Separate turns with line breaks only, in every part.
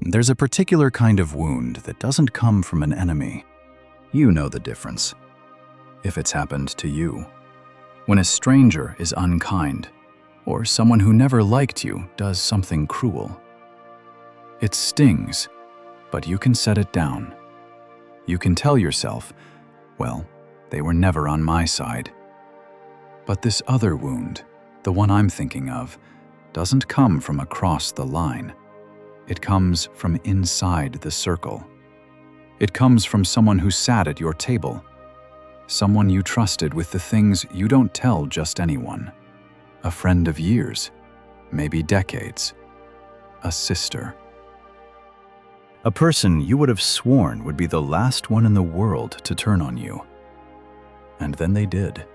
There's a particular kind of wound that doesn't come from an enemy. You know the difference, if it's happened to you. When a stranger is unkind, or someone who never liked you does something cruel. It stings, but you can set it down. You can tell yourself, well, they were never on my side. But this other wound, the one I'm thinking of, doesn't come from across the line. It comes from inside the circle. It comes from someone who sat at your table, someone you trusted with the things you don't tell just anyone. A friend of years, maybe decades, a sister. A person you would have sworn would be the last one in the world to turn on you. And then they did.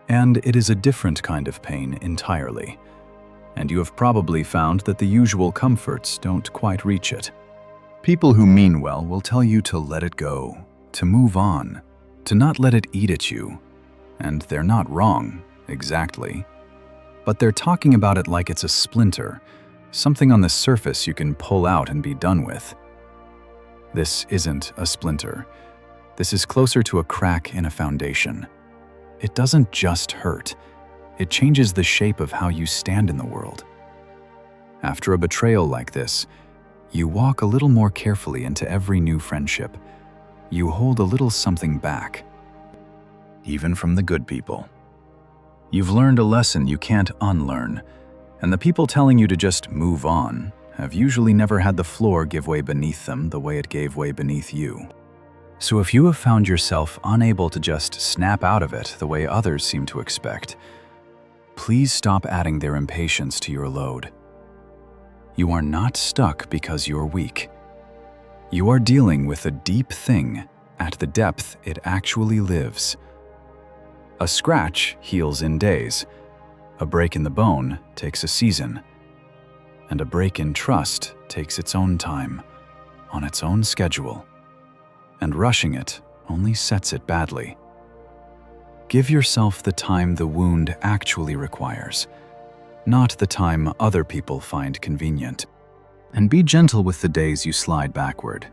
And it is a different kind of pain entirely. And you have probably found that the usual comforts don't quite reach it. People who mean well will tell you to let it go, to move on, to not let it eat at you. And they're not wrong, exactly. But they're talking about it like it's a splinter, something on the surface you can pull out and be done with. This isn't a splinter. This is closer to a crack in a foundation. It doesn't just hurt. It changes the shape of how you stand in the world. After a betrayal like this, you walk a little more carefully into every new friendship. You hold a little something back, even from the good people. You've learned a lesson you can't unlearn, and the people telling you to just move on have usually never had the floor give way beneath them the way it gave way beneath you. So if you have found yourself unable to just snap out of it the way others seem to expect, please stop adding their impatience to your load. You are not stuck because you're weak. You are dealing with a deep thing at the depth it actually lives. A scratch heals in days. A break in the bone takes a season. And a break in trust takes its own time, on its own schedule. And rushing it only sets it badly. Give yourself the time the wound actually requires, not the time other people find convenient. And be gentle with the days you slide backward,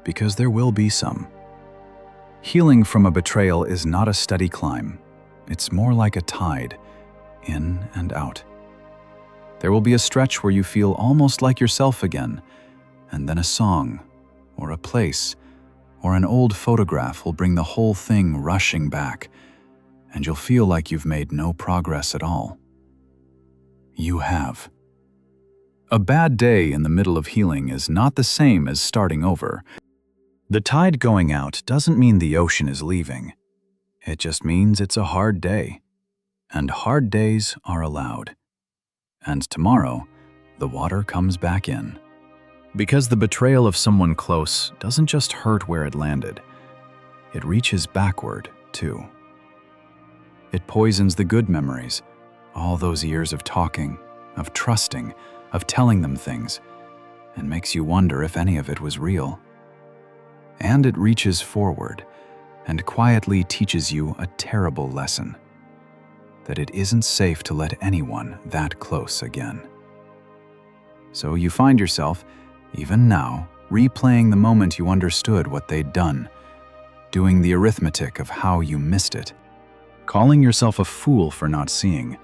because there will be some. Healing from a betrayal is not a steady climb. It's more like a tide, in and out. There will be a stretch where you feel almost like yourself again, and then a song, or a place, or an old photograph will bring the whole thing rushing back, and you'll feel like you've made no progress at all. You have. A bad day in the middle of healing is not the same as starting over. The tide going out doesn't mean the ocean is leaving. It just means it's a hard day. And hard days are allowed. And tomorrow, the water comes back in. Because the betrayal of someone close doesn't just hurt where it landed. It reaches backward, too. It poisons the good memories, all those years of talking, of trusting, of telling them things, and makes you wonder if any of it was real. And it reaches forward and quietly teaches you a terrible lesson, that it isn't safe to let anyone that close again. So you find yourself, even now, replaying the moment you understood what they'd done, doing the arithmetic of how you missed it, calling yourself a fool for not seeing,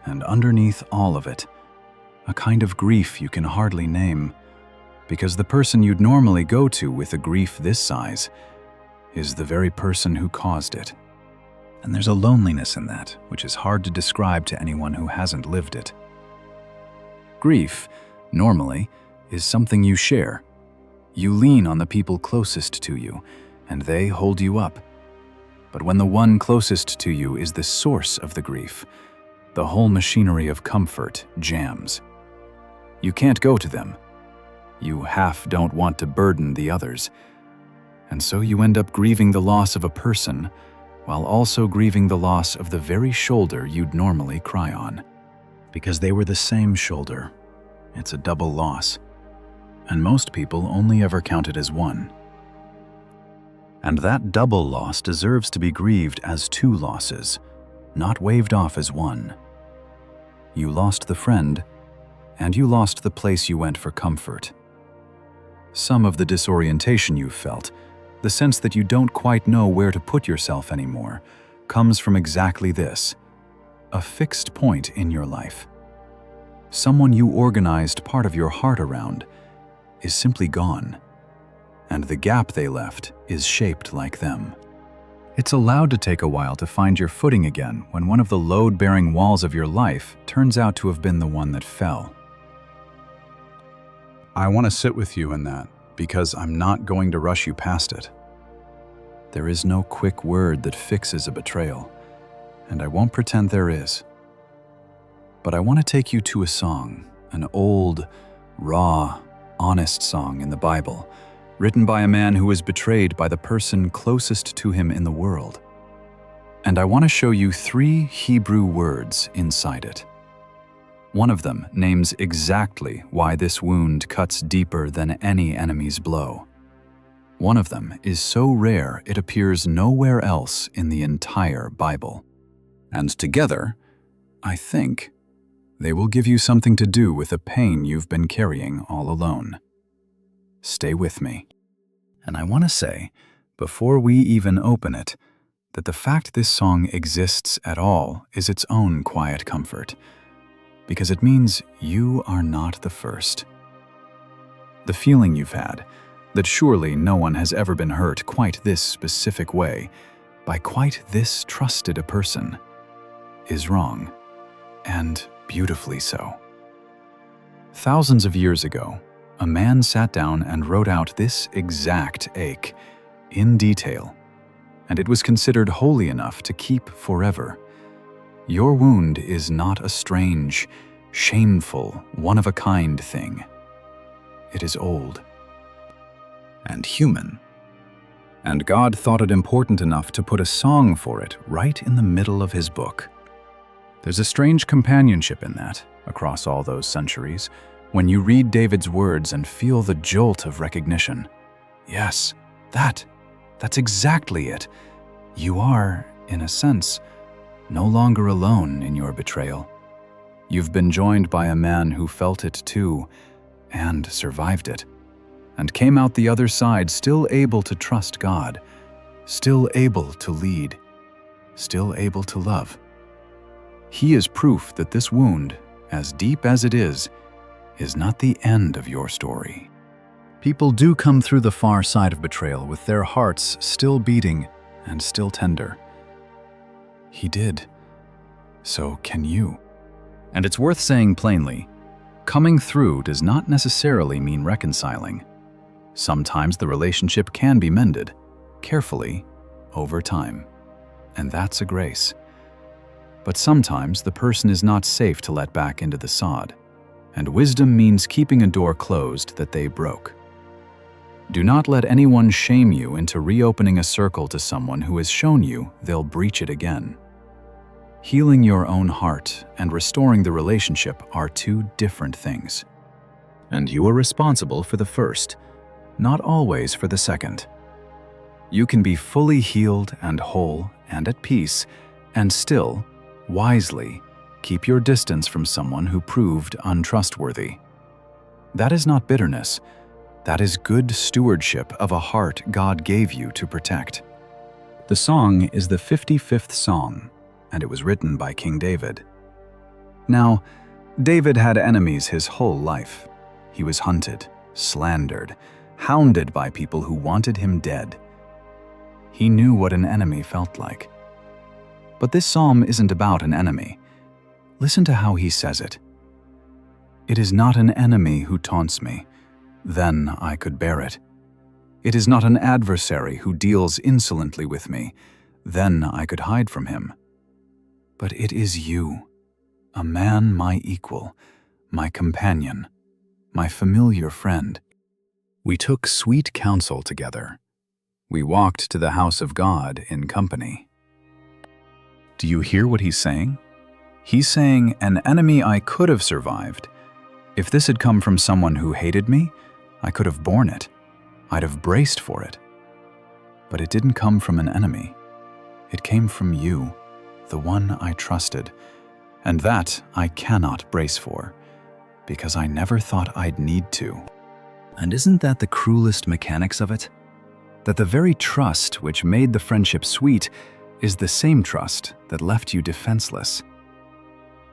and underneath all of it, a kind of grief you can hardly name, because the person you'd normally go to with a grief this size is the very person who caused it. And there's a loneliness in that, which is hard to describe to anyone who hasn't lived it. Grief, normally, is something you share. You lean on the people closest to you, and they hold you up. But when the one closest to you is the source of the grief, the whole machinery of comfort jams. You can't go to them. You half don't want to burden the others. And so you end up grieving the loss of a person, while also grieving the loss of the very shoulder you'd normally cry on. Because they were the same shoulder. It's a double loss. And most people only ever count it as one. And that double loss deserves to be grieved as two losses, not waved off as one. You lost the friend, and you lost the place you went for comfort. Some of the disorientation you've felt, the sense that you don't quite know where to put yourself anymore, comes from exactly this: a fixed point in your life. Someone you organized part of your heart around is simply gone, and the gap they left is shaped like them. It's allowed to take a while to find your footing again when one of the load-bearing walls of your life turns out to have been the one that fell. I want to sit with you in that, because I'm not going to rush you past it. There is no quick word that fixes a betrayal, and I won't pretend there is. But I want to take you to a song, an old, raw, honest song in the Bible, written by a man who was betrayed by the person closest to him in the world. And I want to show you 3 Hebrew words inside it. One of them names exactly why this wound cuts deeper than any enemy's blow. One of them is so rare it appears nowhere else in the entire Bible. And together, I think, they will give you something to do with the pain you've been carrying all alone. Stay with me. And I want to say, before we even open it, that the fact this song exists at all is its own quiet comfort, because it means you are not the first. The feeling you've had, that surely no one has ever been hurt quite this specific way, by quite this trusted a person, is wrong, and beautifully so. Thousands of years ago, a man sat down and wrote out this exact ache, in detail, and it was considered holy enough to keep forever. Your wound is not a strange, shameful, one-of-a-kind thing. It is old and human. And God thought it important enough to put a song for it right in the middle of his book. There's a strange companionship in that, across all those centuries, when you read David's words and feel the jolt of recognition. Yes, that's exactly it. You are, in a sense, no longer alone in your betrayal. You've been joined by a man who felt it too, and survived it, and came out the other side still able to trust God, still able to lead, still able to love. He is proof that this wound, as deep as it is not the end of your story. People do come through the far side of betrayal with their hearts still beating and still tender. He did. So can you. And it's worth saying plainly, coming through does not necessarily mean reconciling. Sometimes the relationship can be mended, carefully, over time. And that's a grace. But sometimes the person is not safe to let back into the sod, and wisdom means keeping a door closed that they broke. Do not let anyone shame you into reopening a circle to someone who has shown you they'll breach it again. Healing your own heart and restoring the relationship are 2 different things. And you are responsible for the first, not always for the second. You can be fully healed and whole and at peace, and still, wisely, keep your distance from someone who proved untrustworthy. That is not bitterness. That is good stewardship of a heart God gave you to protect. The song is the 55th Psalm, and it was written by King David. Now, David had enemies his whole life. He was hunted, slandered, hounded by people who wanted him dead. He knew what an enemy felt like. But this psalm isn't about an enemy. Listen to how he says it. It is not an enemy who taunts me, then I could bear it. It is not an adversary who deals insolently with me, then I could hide from him. But it is you, a man my equal, my companion, my familiar friend. We took sweet counsel together. We walked to the house of God in company. Do you hear what he's saying? He's saying, an enemy I could have survived. If this had come from someone who hated me, I could have borne it. I'd have braced for it. But it didn't come from an enemy. It came from you, the one I trusted. And that I cannot brace for, because I never thought I'd need to." And isn't that the cruelest mechanics of it? That the very trust which made the friendship sweet is the same trust that left you defenseless.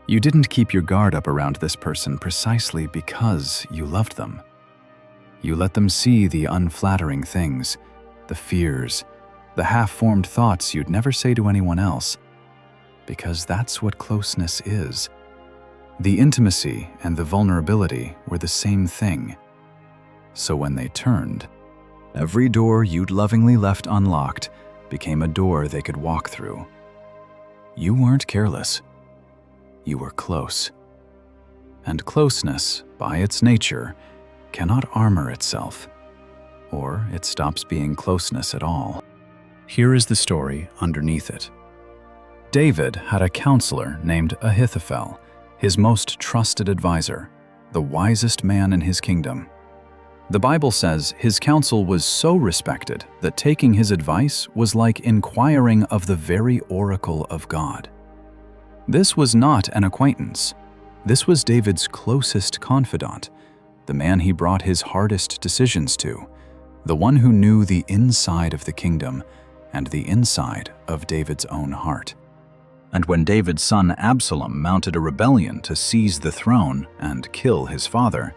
You didn't keep your guard up around this person precisely because you loved them. You let them see the unflattering things, the fears, the half-formed thoughts you'd never say to anyone else, because that's what closeness is. The intimacy and the vulnerability were the same thing. So when they turned, every door you'd lovingly left unlocked became a door they could walk through. You weren't careless. You were close. And closeness, by its nature, cannot armor itself, or it stops being closeness at all. Here is the story underneath it. David had a counselor named Ahithophel, his most trusted advisor, the wisest man in his kingdom. The Bible says his counsel was so respected that taking his advice was like inquiring of the very oracle of God. This was not an acquaintance. This was David's closest confidant, the man he brought his hardest decisions to, the one who knew the inside of the kingdom and the inside of David's own heart. And when David's son Absalom mounted a rebellion to seize the throne and kill his father,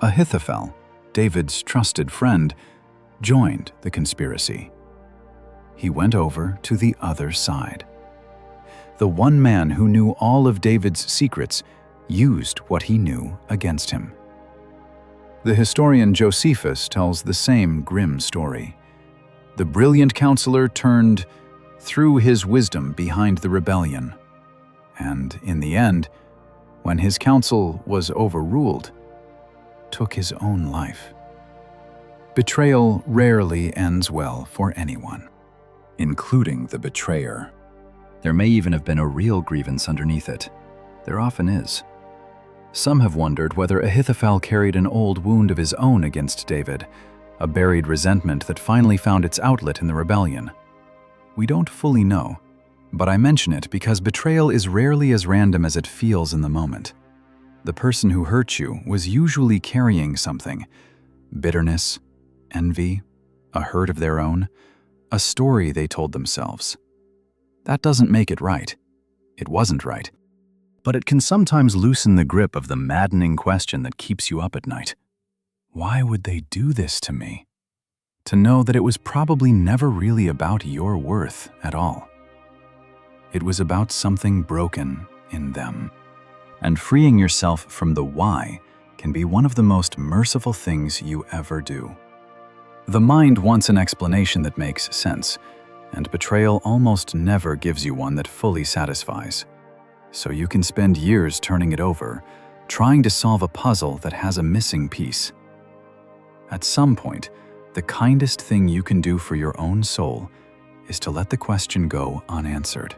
Ahithophel, David's trusted friend, joined the conspiracy. He went over to the other side. The one man who knew all of David's secrets used what he knew against him. The historian Josephus tells the same grim story. The brilliant counselor threw his wisdom behind the rebellion, and in the end, when his counsel was overruled, took his own life. Betrayal rarely ends well for anyone, including the betrayer. There may even have been a real grievance underneath it. There often is. Some have wondered whether Ahithophel carried an old wound of his own against David, a buried resentment that finally found its outlet in the rebellion. We don't fully know, but I mention it because betrayal is rarely as random as it feels in the moment. The person who hurt you was usually carrying something: bitterness, envy, a hurt of their own, a story they told themselves. That doesn't make it right. It wasn't right. But it can sometimes loosen the grip of the maddening question that keeps you up at night. Why would they do this to me? To know that it was probably never really about your worth at all. It was about something broken in them. And freeing yourself from the why can be one of the most merciful things you ever do. The mind wants an explanation that makes sense, and betrayal almost never gives you one that fully satisfies. So you can spend years turning it over, trying to solve a puzzle that has a missing piece. At some point, the kindest thing you can do for your own soul is to let the question go unanswered.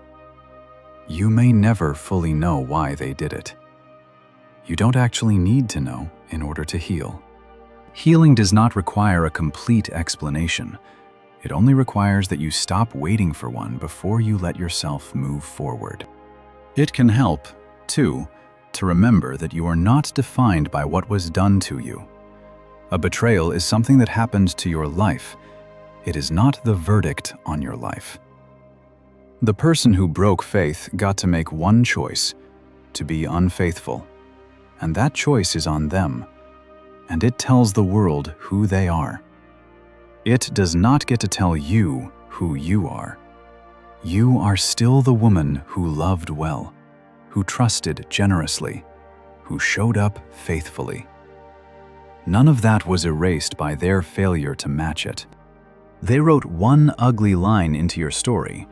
You may never fully know why they did it. You don't actually need to know in order to heal. Healing does not require a complete explanation. It only requires that you stop waiting for one before you let yourself move forward. It can help, too, to remember that you are not defined by what was done to you. A betrayal is something that happened to your life. It is not the verdict on your life. The person who broke faith got to make one choice: to be unfaithful. And that choice is on them, and it tells the world who they are. It does not get to tell you who you are. You are still the woman who loved well, who trusted generously, who showed up faithfully. None of that was erased by their failure to match it. They wrote one ugly line into your story.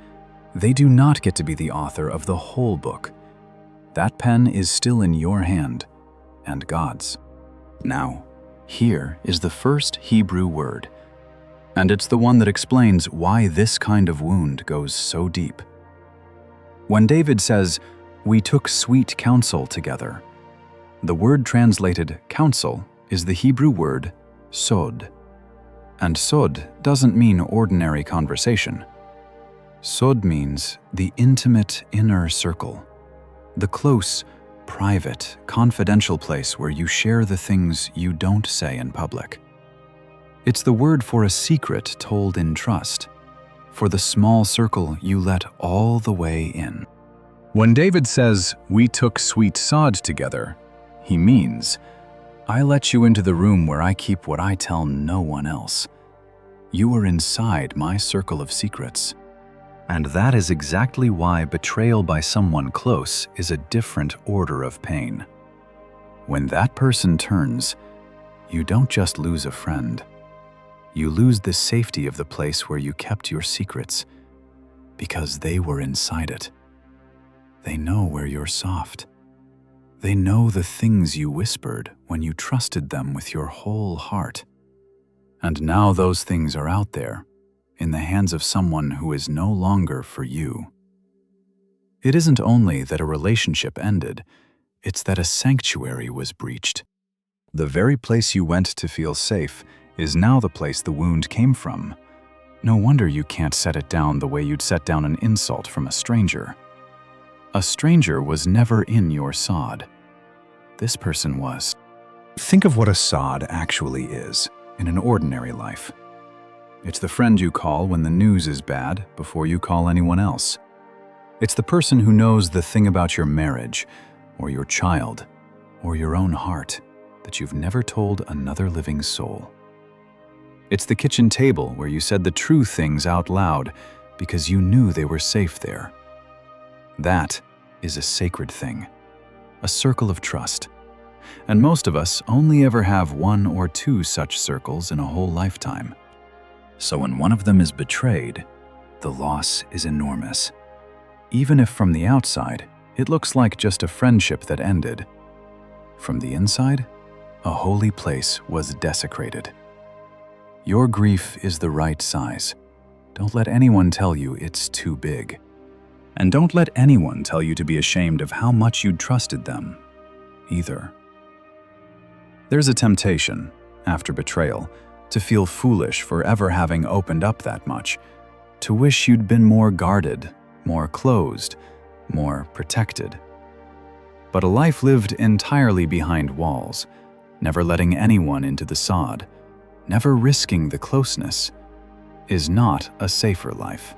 They do not get to be the author of the whole book. That pen is still in your hand, and God's. Now, here is the first Hebrew word, and it's the one that explains why this kind of wound goes so deep. When David says, "We took sweet counsel together," the word translated counsel is the Hebrew word sod. And sod doesn't mean ordinary conversation. Sod means the intimate inner circle, the close, private, confidential place where you share the things you don't say in public. It's the word for a secret told in trust, for the small circle you let all the way in. When David says, "We took sweet sod together," he means, I let you into the room where I keep what I tell no one else. You are inside my circle of secrets. And that is exactly why betrayal by someone close is a different order of pain. When that person turns, you don't just lose a friend. You lose the safety of the place where you kept your secrets, because they were inside it. They know where you're soft. They know the things you whispered when you trusted them with your whole heart. And now those things are out there, in the hands of someone who is no longer for you. It isn't only that a relationship ended, it's that a sanctuary was breached. The very place you went to feel safe is now the place the wound came from. No wonder you can't set it down the way you'd set down an insult from a stranger. A stranger was never in your sod. This person was. Think of what a sod actually is in an ordinary life. It's the friend you call when the news is bad before you call anyone else. It's the person who knows the thing about your marriage, or your child, or your own heart that you've never told another living soul. It's the kitchen table where you said the true things out loud because you knew they were safe there. That is a sacred thing, a circle of trust. And most of us only ever have one or two such circles in a whole lifetime. So when one of them is betrayed, the loss is enormous. Even if from the outside, it looks like just a friendship that ended. From the inside, a holy place was desecrated. Your grief is the right size. Don't let anyone tell you it's too big. And don't let anyone tell you to be ashamed of how much you'd trusted them, either. There's a temptation, after betrayal, to feel foolish for ever having opened up that much, to wish you'd been more guarded, more closed, more protected. But a life lived entirely behind walls, never letting anyone into the sod, never risking the closeness, is not a safer life.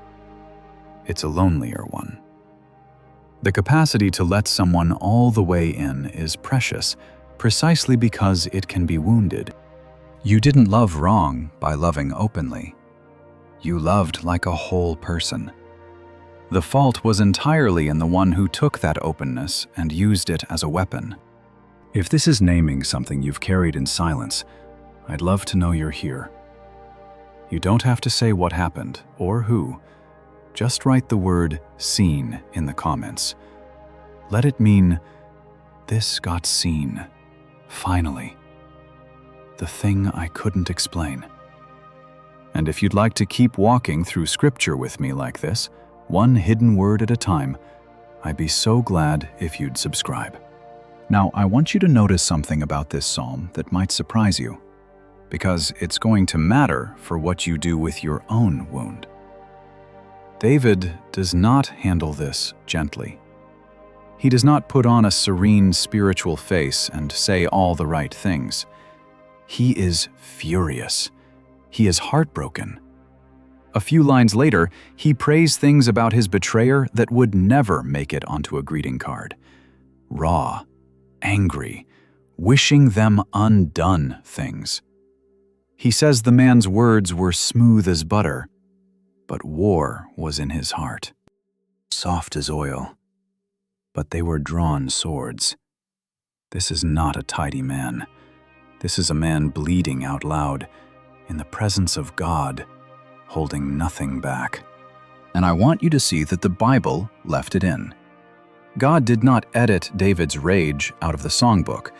It's a lonelier one. The capacity to let someone all the way in is precious, precisely because it can be wounded. You didn't love wrong by loving openly. You loved like a whole person. The fault was entirely in the one who took that openness and used it as a weapon. If this is naming something you've carried in silence, I'd love to know you're here. You don't have to say what happened or who. Just write the word "seen" in the comments. Let it mean, this got seen, finally. The thing I couldn't explain. And if you'd like to keep walking through scripture with me like this, one hidden word at a time, I'd be so glad if you'd subscribe. Now, I want you to notice something about this psalm that might surprise you, because it's going to matter for what you do with your own wound. David does not handle this gently. He does not put on a serene spiritual face and say all the right things. He is furious. He is heartbroken. A few lines later, he prays things about his betrayer that would never make it onto a greeting card. Raw, angry, wishing them undone things. He says the man's words were smooth as butter, but war was in his heart. Soft as oil, but they were drawn swords. This is not a tidy man. This is a man bleeding out loud, in the presence of God, holding nothing back. And I want you to see that the Bible left it in. God did not edit David's rage out of the songbook.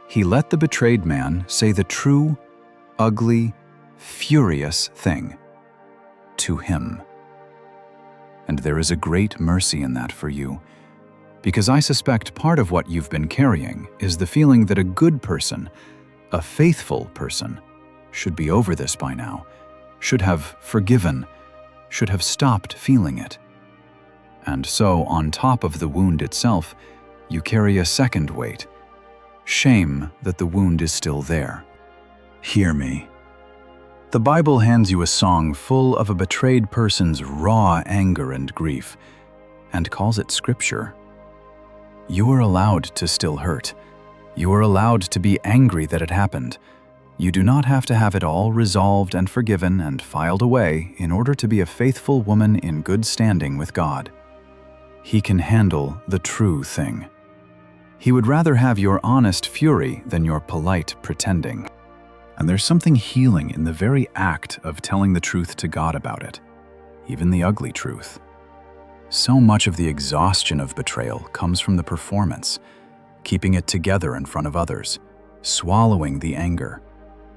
He let the betrayed man say the true, ugly, furious thing to him. And there is a great mercy in that for you, because I suspect part of what you've been carrying is the feeling that a good person, a faithful person, should be over this by now, should have forgiven, should have stopped feeling it. And so, on top of the wound itself, You carry a second weight, shame that the wound is still there. Hear me. The Bible hands you a song full of a betrayed person's raw anger and grief, and calls it scripture. You are allowed to still hurt. You are allowed to be angry that it happened. You do not have to have it all resolved and forgiven and filed away in order to be a faithful woman in good standing with God. He can handle the true thing. He would rather have your honest fury than your polite pretending. And there's something healing in the very act of telling the truth to God about it, even the ugly truth. So much of the exhaustion of betrayal comes from the performance, keeping it together in front of others, swallowing the anger,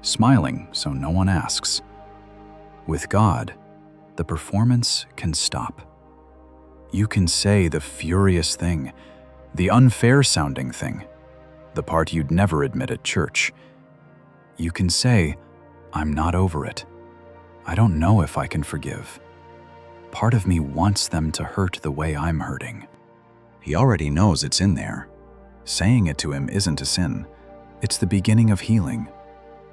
smiling so no one asks. With God, the performance can stop. You can say the furious thing, the unfair-sounding thing, the part you'd never admit at church. You can say, "I'm not over it. I don't know if I can forgive. Part of me wants them to hurt the way I'm hurting." He already knows it's in there. Saying it to him isn't a sin. It's the beginning of healing,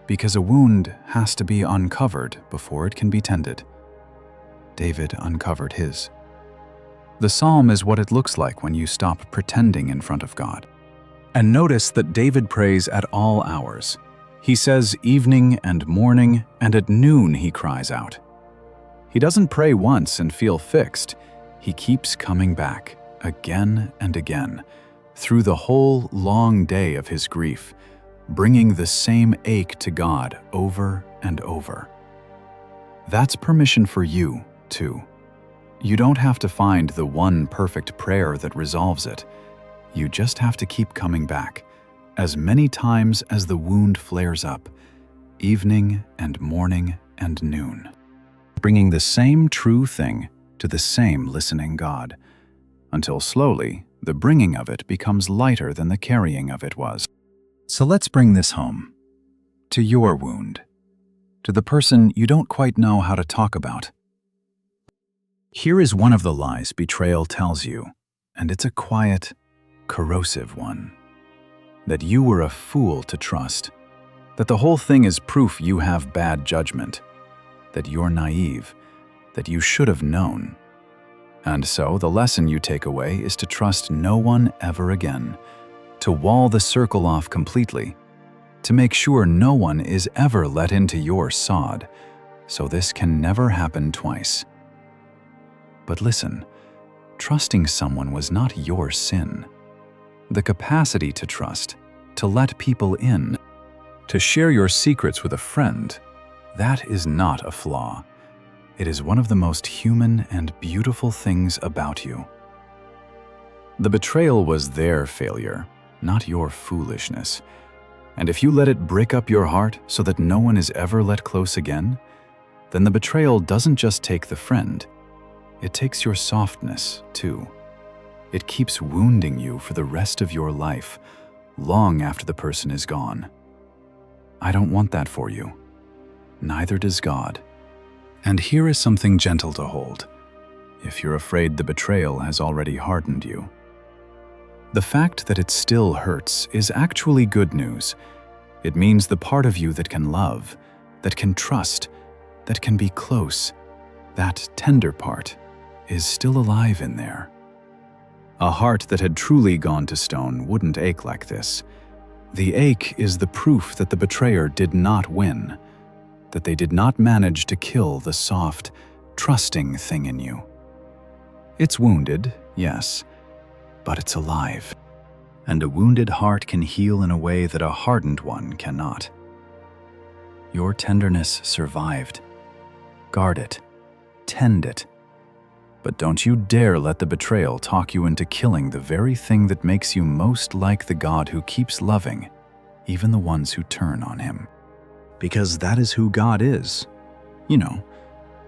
because a wound has to be uncovered before it can be tended. David uncovered his. The psalm is what it looks like when you stop pretending in front of God. And notice that David prays at all hours. He says evening and morning, and at noon he cries out. He doesn't pray once and feel fixed. He keeps coming back, again and again, through the whole long day of his grief, bringing the same ache to God over and over. That's permission for you, too. You don't have to find the one perfect prayer that resolves it. You just have to keep coming back, as many times as the wound flares up, evening and morning and noon, bringing the same true thing to the same listening God, until slowly the bringing of it becomes lighter than the carrying of it was. So let's bring this home, to your wound, to the person you don't quite know how to talk about. Here is one of the lies betrayal tells you, and it's a quiet, corrosive one. That you were a fool to trust, that the whole thing is proof you have bad judgment, that you're naive, that you should have known. And so the lesson you take away is to trust no one ever again, to wall the circle off completely, to make sure no one is ever let into your sod, so this can never happen twice. But listen, trusting someone was not your sin. The capacity to trust, to let people in, to share your secrets with a friend, that is not a flaw. It is one of the most human and beautiful things about you. The betrayal was their failure, not your foolishness. And if you let it break up your heart so that no one is ever let close again, then the betrayal doesn't just take the friend, it takes your softness too. It keeps wounding you for the rest of your life, long after the person is gone. I don't want that for you. Neither does God. And here is something gentle to hold, if you're afraid the betrayal has already hardened you. The fact that it still hurts is actually good news. It means the part of you that can love, that can trust, that can be close, that tender part, is still alive in there. A heart that had truly gone to stone wouldn't ache like this. The ache is the proof that the betrayer did not win, that they did not manage to kill the soft, trusting thing in you. It's wounded, yes, but it's alive. And a wounded heart can heal in a way that a hardened one cannot. Your tenderness survived. Guard it. Tend it. But don't you dare let the betrayal talk you into killing the very thing that makes you most like the God who keeps loving, even the ones who turn on him. Because that is who God is. You know,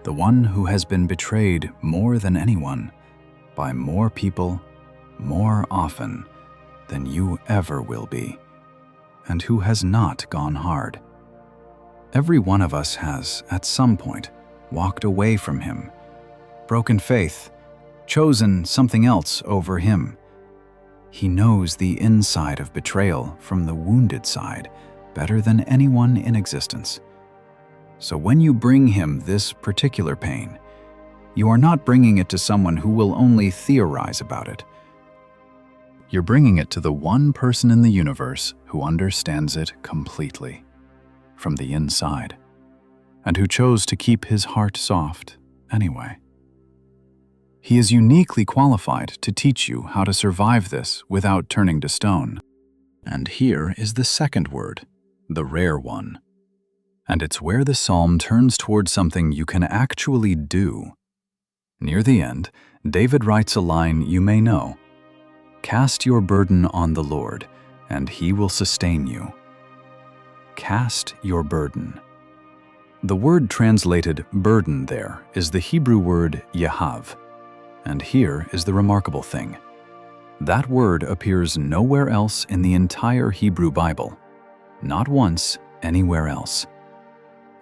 the one who has been betrayed more than anyone, by more people, more often than you ever will be, and who has not gone hard. Every one of us has, at some point, walked away from him, broken faith, chosen something else over him. He knows the inside of betrayal from the wounded side better than anyone in existence. So when you bring him this particular pain, you are not bringing it to someone who will only theorize about it. You're bringing it to the one person in the universe who understands it completely, from the inside, and who chose to keep his heart soft anyway. He is uniquely qualified to teach you how to survive this without turning to stone. And here is the second word, the rare one. And it's where the psalm turns toward something you can actually do. Near the end, David writes a line you may know. Cast your burden on the Lord, and he will sustain you. Cast your burden. The word translated burden there is the Hebrew word yehav. And here is the remarkable thing. That word appears nowhere else in the entire Hebrew Bible. Not once anywhere else.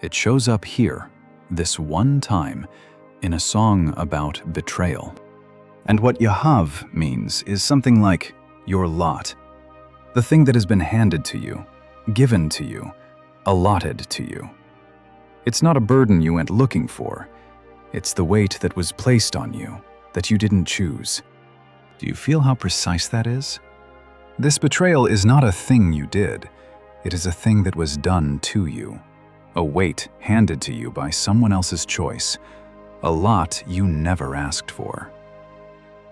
It shows up here, this one time, in a song about betrayal. And what yehav means is something like your lot. The thing that has been handed to you, given to you, allotted to you. It's not a burden you went looking for. It's the weight that was placed on you, that you didn't choose. Do you feel how precise that is? This betrayal is not a thing you did. It is a thing that was done to you. A weight handed to you by someone else's choice. A lot you never asked for.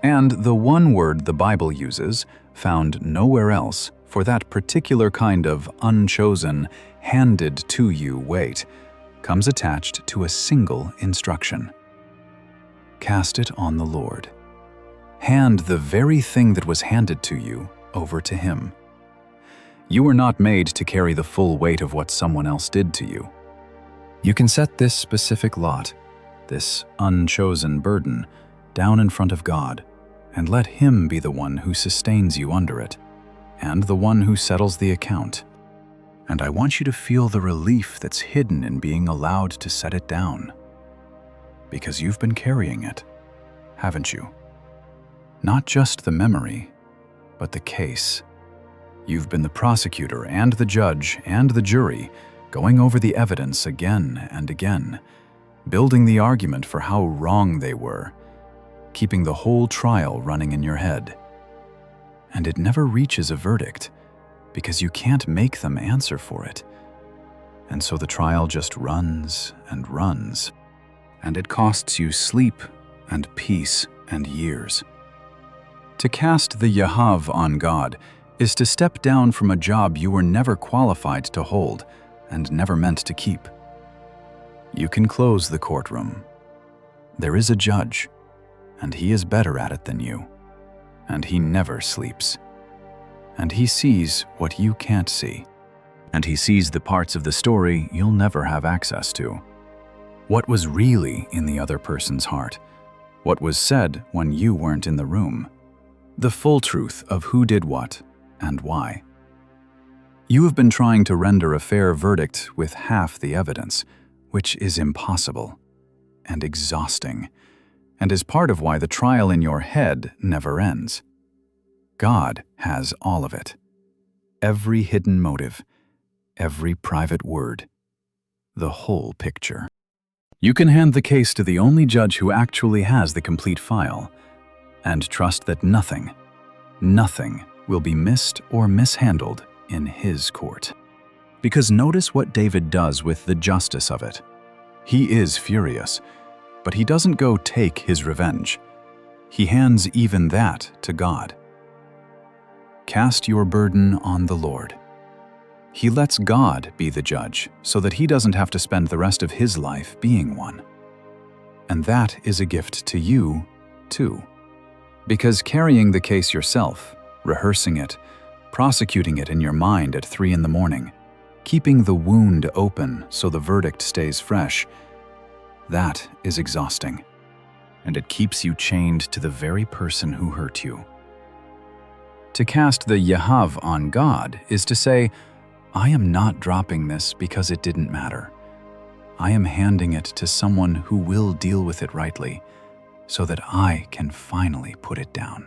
And the one word the Bible uses, found nowhere else, for that particular kind of unchosen, handed to you weight, comes attached to a single instruction. Cast it on the Lord. Hand the very thing that was handed to you over to him. You were not made to carry the full weight of what someone else did to you. You can set this specific lot, this unchosen burden, down in front of God, and let him be the one who sustains you under it, and the one who settles the account. And I want you to feel the relief that's hidden in being allowed to set it down. Because you've been carrying it, haven't you? Not just the memory, but the case. You've been the prosecutor and the judge and the jury, going over the evidence again and again, building the argument for how wrong they were, keeping the whole trial running in your head. And it never reaches a verdict, because you can't make them answer for it. And so the trial just runs and runs, and it costs you sleep and peace and years. To cast the yehav on God is to step down from a job you were never qualified to hold and never meant to keep. You can close the courtroom. There is a judge, and he is better at it than you, and he never sleeps. And he sees what you can't see, and he sees the parts of the story you'll never have access to. What was really in the other person's heart, what was said when you weren't in the room, the full truth of who did what and why. You have been trying to render a fair verdict with half the evidence, which is impossible and exhausting, and is part of why the trial in your head never ends. God has all of it. Every hidden motive, every private word, the whole picture. You can hand the case to the only judge who actually has the complete file, and trust that nothing will be missed or mishandled in his court. Because notice what David does with the justice of it. He is furious, but he doesn't go take his revenge. He hands even that to God. Cast your burden on the Lord. He lets God be the judge so that he doesn't have to spend the rest of his life being one. And that is a gift to you, too. Because carrying the case yourself, rehearsing it, prosecuting it in your mind at 3 a.m, keeping the wound open so the verdict stays fresh, that is exhausting. And it keeps you chained to the very person who hurt you. To cast the yehav on God is to say, I am not dropping this because it didn't matter. I am handing it to someone who will deal with it rightly, so that I can finally put it down.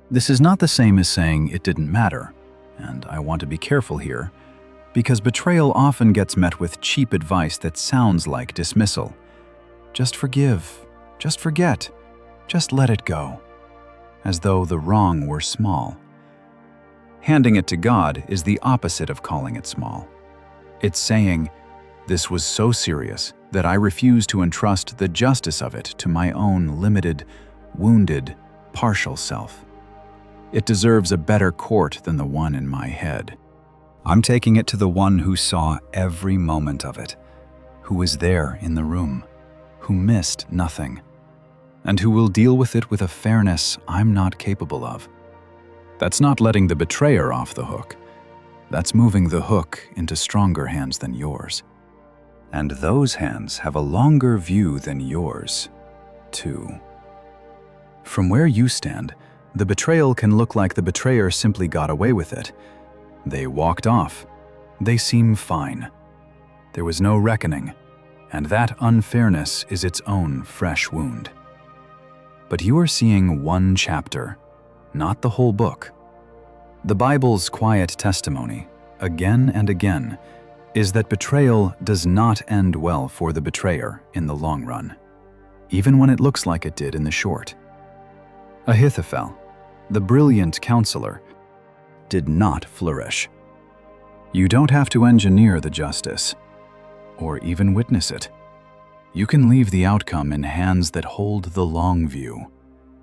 This is not the same as saying it didn't matter, and I want to be careful here, because betrayal often gets met with cheap advice that sounds like dismissal. Just forgive, just forget, just let it go, as though the wrong were small. Handing it to God is the opposite of calling it small. It's saying, "This was so serious that I refuse to entrust the justice of it to my own limited, wounded, partial self. It deserves a better court than the one in my head. I'm taking it to the one who saw every moment of it, who was there in the room, who missed nothing, and who will deal with it with a fairness I'm not capable of." That's not letting the betrayer off the hook. That's moving the hook into stronger hands than yours. And those hands have a longer view than yours, too. From where you stand, the betrayal can look like the betrayer simply got away with it. They walked off. They seem fine. There was no reckoning, and that unfairness is its own fresh wound. But you are seeing one chapter, not the whole book. The Bible's quiet testimony, again and again, is that betrayal does not end well for the betrayer in the long run, even when it looks like it did in the short. Ahithophel, the brilliant counselor, did not flourish. You don't have to engineer the justice, or even witness it. You can leave the outcome in hands that hold the long view,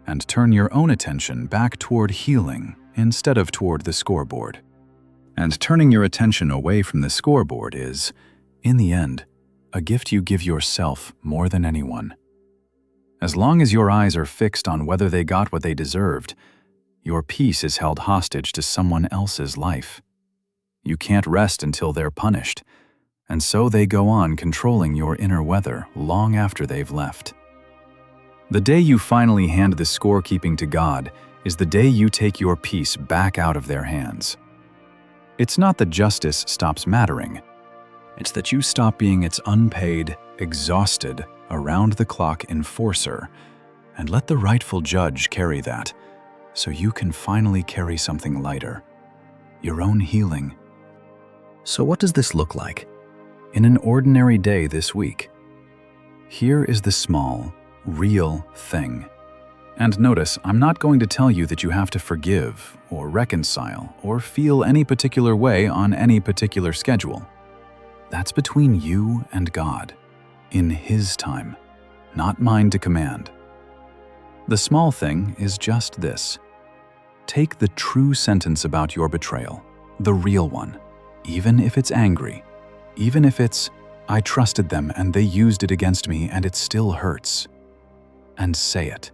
and turn your own attention back toward healing instead of toward the scoreboard. And turning your attention away from the scoreboard is, in the end, a gift you give yourself more than anyone. As long as your eyes are fixed on whether they got what they deserved, your peace is held hostage to someone else's life. You can't rest until they're punished, and so they go on controlling your inner weather long after they've left. The day you finally hand the scorekeeping to God is the day you take your peace back out of their hands. It's not that justice stops mattering. It's that you stop being its unpaid, exhausted, around-the-clock enforcer and let the rightful judge carry that, so you can finally carry something lighter, your own healing. So what does this look like in an ordinary day this week? Here is the small, real thing. And notice, I'm not going to tell you that you have to forgive or reconcile or feel any particular way on any particular schedule. That's between you and God, in His time, not mine to command. The small thing is just this. Take the true sentence about your betrayal, the real one, even if it's angry, even if it's, "I trusted them and they used it against me and it still hurts," and say it.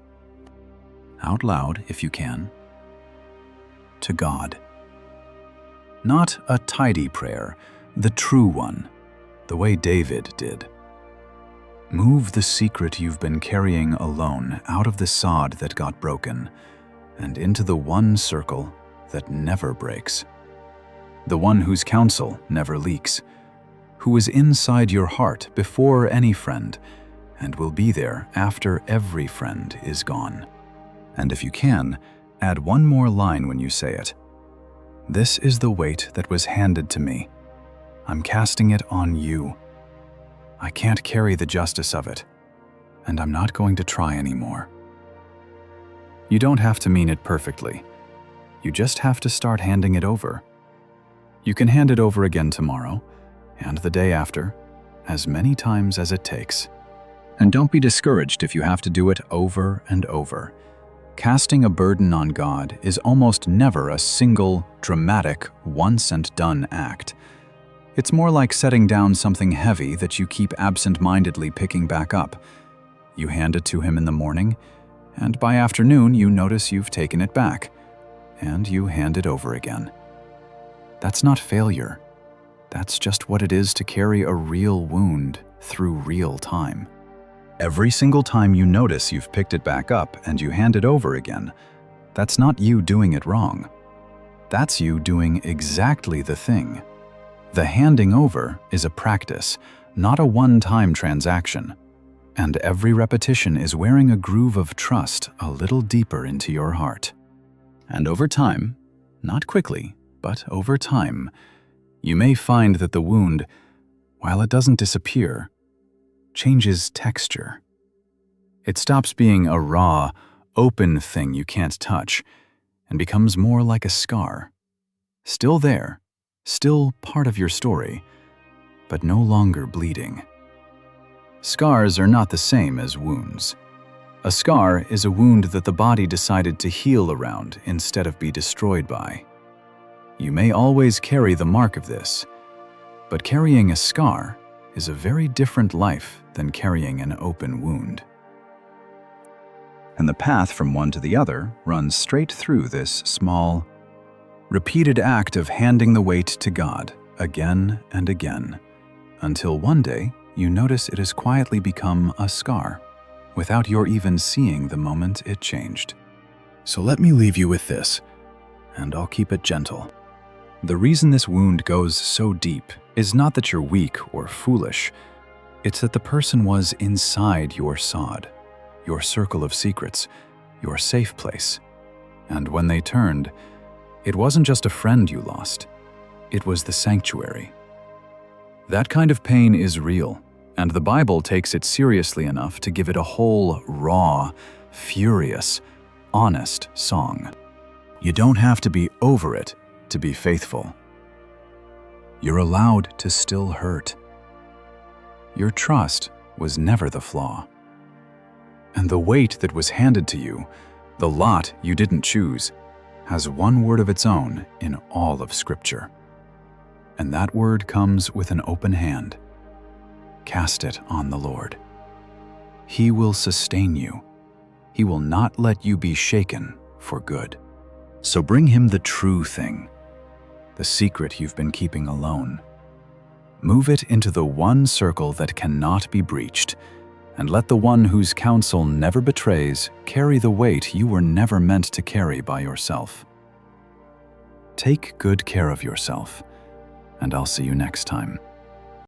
Out loud, if you can, to God. Not a tidy prayer, the true one, the way David did. Move the secret you've been carrying alone out of the sod that got broken and into the one circle that never breaks. The one whose counsel never leaks, who is inside your heart before any friend and will be there after every friend is gone. And if you can, add one more line when you say it. This is the weight that was handed to me. I'm casting it on you. I can't carry the justice of it, and I'm not going to try anymore. You don't have to mean it perfectly. You just have to start handing it over. You can hand it over again tomorrow, and the day after, as many times as it takes. And don't be discouraged if you have to do it over and over. Casting a burden on God is almost never a single, dramatic, once-and-done act. It's more like setting down something heavy that you keep absent-mindedly picking back up. You hand it to Him in the morning, and by afternoon you notice you've taken it back, and you hand it over again. That's not failure. That's just what it is to carry a real wound through real time. Every single time you notice you've picked it back up and you hand it over again, that's not you doing it wrong. That's you doing exactly the thing. The handing over is a practice, not a one-time transaction. And every repetition is wearing a groove of trust a little deeper into your heart. And over time, not quickly, but over time, you may find that the wound, while it doesn't disappear, changes texture. It stops being a raw, open thing you can't touch and becomes more like a scar. Still there, still part of your story, but no longer bleeding. Scars are not the same as wounds. A scar is a wound that the body decided to heal around instead of be destroyed by. You may always carry the mark of this, but carrying a scar is a very different life than carrying an open wound. And the path from one to the other runs straight through this small, repeated act of handing the weight to God again and again, until one day you notice it has quietly become a scar, without your even seeing the moment it changed. So let me leave you with this, and I'll keep it gentle. The reason this wound goes so deep is not that you're weak or foolish. It's that the person was inside your sod, your circle of secrets, your safe place. And when they turned, it wasn't just a friend you lost. It was the sanctuary. That kind of pain is real, and the Bible takes it seriously enough to give it a whole, raw, furious, honest song. You don't have to be over it to be faithful. You're allowed to still hurt. Your trust was never the flaw. And the weight that was handed to you, the lot you didn't choose, has one word of its own in all of Scripture. And that word comes with an open hand. Cast it on the Lord. He will sustain you. He will not let you be shaken for good. So bring him the true thing, the secret you've been keeping alone. Move it into the one circle that cannot be breached, and let the one whose counsel never betrays carry the weight you were never meant to carry by yourself. Take good care of yourself, and I'll see you next time.